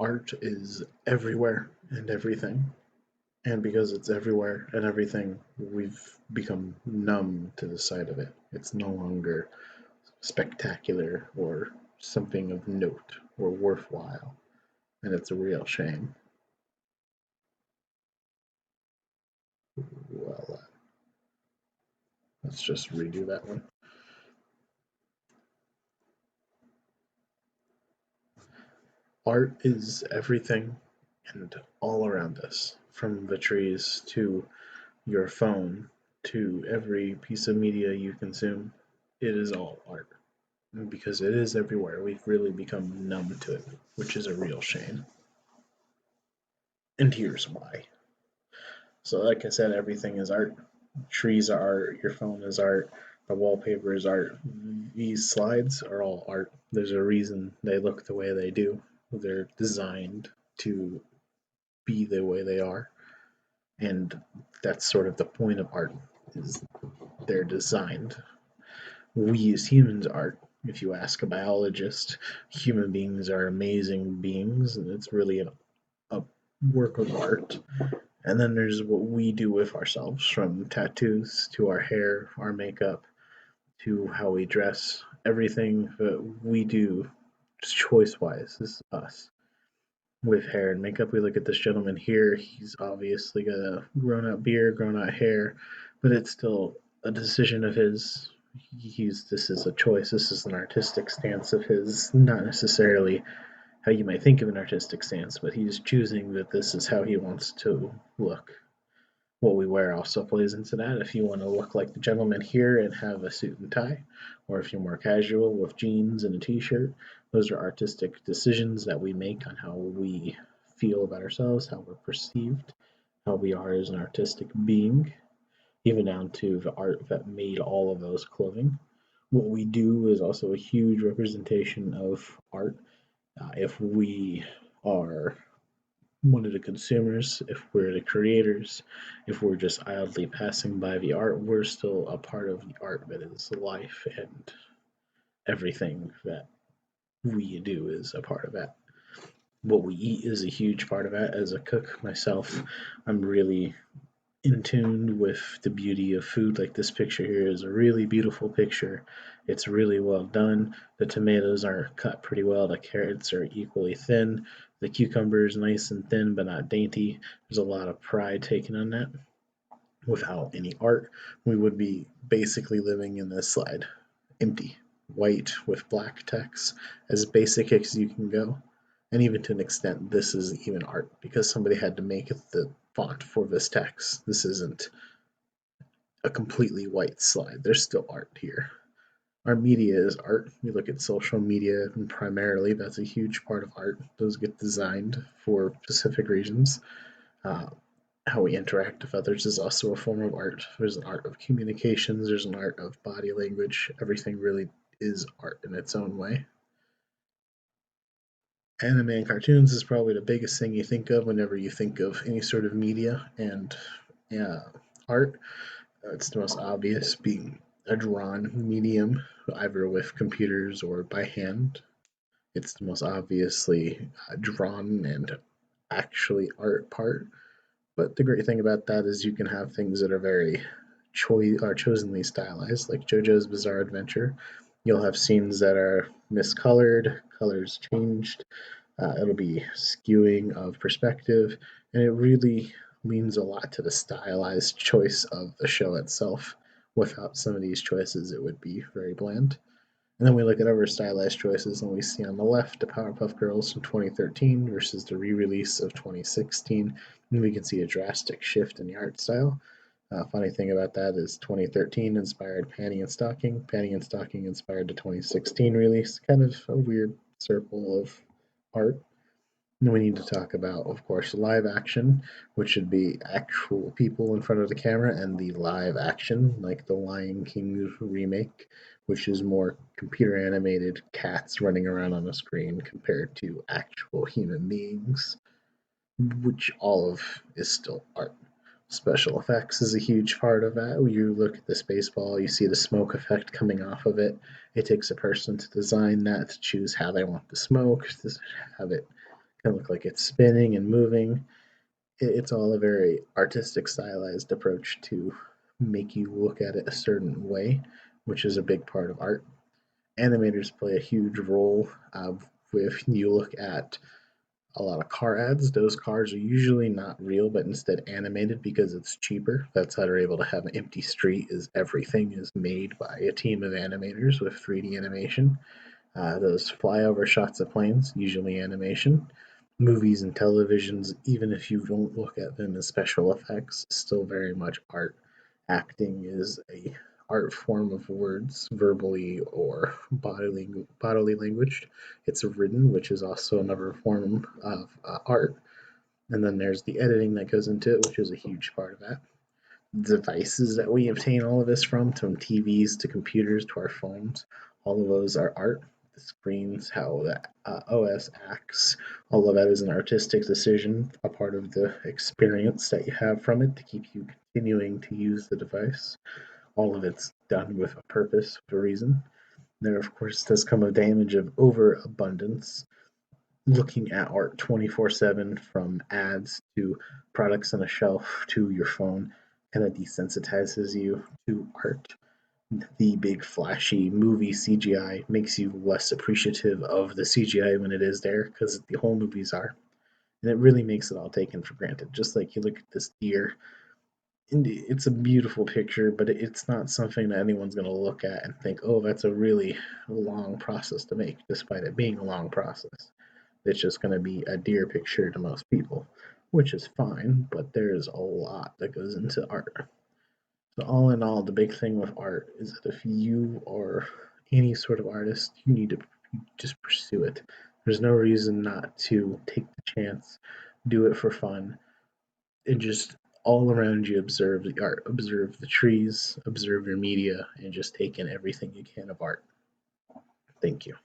Art is everywhere and everything. And because it's everywhere and everything, we've become numb to the sight of it. It's no longer spectacular or something of note or worthwhile. And it's a real shame. Well, let's just redo that one. Art is everything and all around us, from the trees to your phone to every piece of media you consume. It is all art. And because it is everywhere, we've really become numb to it, which is a real shame. And here's why. So, like I said, everything is art. Trees are art, your phone is art, the wallpaper is art. These slides are all art. There's a reason they look the way they do. They're designed to be the way they are. And that's sort of the point of art is they're designed. We as humans are. If you ask a biologist, human beings are amazing beings, and it's really a work of art. And then there's what we do with ourselves, from tattoos to our hair, our makeup, to how we dress. Everything that we do, choice wise, is us. With hair and makeup, we look at this gentleman here. He's obviously got a grown out beard, grown out hair, but it's still a decision of his. This is a choice. This is an artistic stance of his, not necessarily how you might think of an artistic stance, but he's choosing that this is how he wants to look. What we wear also plays into that. If you want to look like the gentleman here and have a suit and tie, or if you're more casual with jeans and a t-shirt, those are artistic decisions that we make on how we feel about ourselves, how we're perceived, how we are as an artistic being, even down to the art that made all of those clothing. What we do is also a huge representation of art. If we are one of the consumers, if we're the creators, if we're just idly passing by the art, we're still a part of the art that is life, and everything that we do is a part of that. What we eat is a huge part of that. As a cook myself, I'm really in tune with the beauty of food. Like this picture here is a really beautiful picture. It's really well done. The tomatoes are cut pretty well. The carrots are equally thin. The cucumber is nice and thin but not dainty. There's a lot of pride taken on that. Without any art, we would be basically living in this slide. Empty, white with black text, as basic as you can go. And even to an extent, this is even art because somebody had to make the font for this text. This isn't a completely white slide. There's still art here. Our media is art. We look at social media, and primarily that's a huge part of art. Those get designed for specific reasons. Uh, how we interact with others is also a form of art. There's an art of communications, there's an art of body language. Everything really is art in its own way. Anime and cartoons is probably the biggest thing you think of whenever you think of any sort of media and yeah, art. It's the most obvious, being a drawn medium, either with computers or by hand. It's the most obviously drawn and actually art part. But the great thing about that is you can have things that are very chosenly stylized, like JoJo's Bizarre Adventure. You'll have scenes that are miscolored, colors changed. It'll be skewing of perspective, and it really means a lot to the stylized choice of the show itself. Without some of these choices, it would be very bland. And then we look at other stylized choices, and we see on the left the Powerpuff Girls from 2013 versus the re-release of 2016, and we can see a drastic shift in the art style. Funny thing about that is 2013 inspired Panty and Stocking. Panty and Stocking inspired the 2016 release. Kind of a weird circle of art. And we need to talk about, of course, live action, which should be actual people in front of the camera, and the live action, like the Lion King remake, which is more computer animated cats running around on a screen compared to actual human beings, which all of is still art. Special effects is a huge part of that. When you look at this baseball, you see the smoke effect coming off of it. It takes a person to design that, to choose how they want the smoke, to have it can look like it's spinning and moving. It's all a very artistic, stylized approach to make you look at it a certain way, which is a big part of art. Animators play a huge role. If you look at a lot of car ads, those cars are usually not real, but instead animated because it's cheaper. That's how they're able to have an empty street. Is everything is made by a team of animators with 3D animation. Those flyover shots of planes, usually animation. Movies and televisions, even if you don't look at them as special effects, still very much art. Acting is a art form of words, verbally or bodily language. It's written, which is also another form of art. And then there's the editing that goes into it, which is a huge part of that. Devices that we obtain all of this from TVs to computers to our phones, all of those are art. The screens, how the OS acts, all of that is an artistic decision, a part of the experience that you have from it to keep you continuing to use the device. All of it's done with a purpose, with a reason. There, of course, does come a damage of overabundance. Looking at art 24/7, from ads to products on a shelf to your phone, kind of desensitizes you to art. The big flashy movie CGI makes you less appreciative of the CGI when it is there because the whole movies are. And it really makes it all taken for granted. Just like you look at this deer, and it's a beautiful picture, but it's not something that anyone's going to look at and think, oh, that's a really long process to make, despite it being a long process. It's just going to be a deer picture to most people, which is fine, but there's a lot that goes into art. So, all in all, the big thing with art is that if you are any sort of artist, you need to just pursue it. There's no reason not to take the chance, do it for fun, and just all around you observe the art, observe the trees, observe your media, and just take in everything you can of art. Thank you.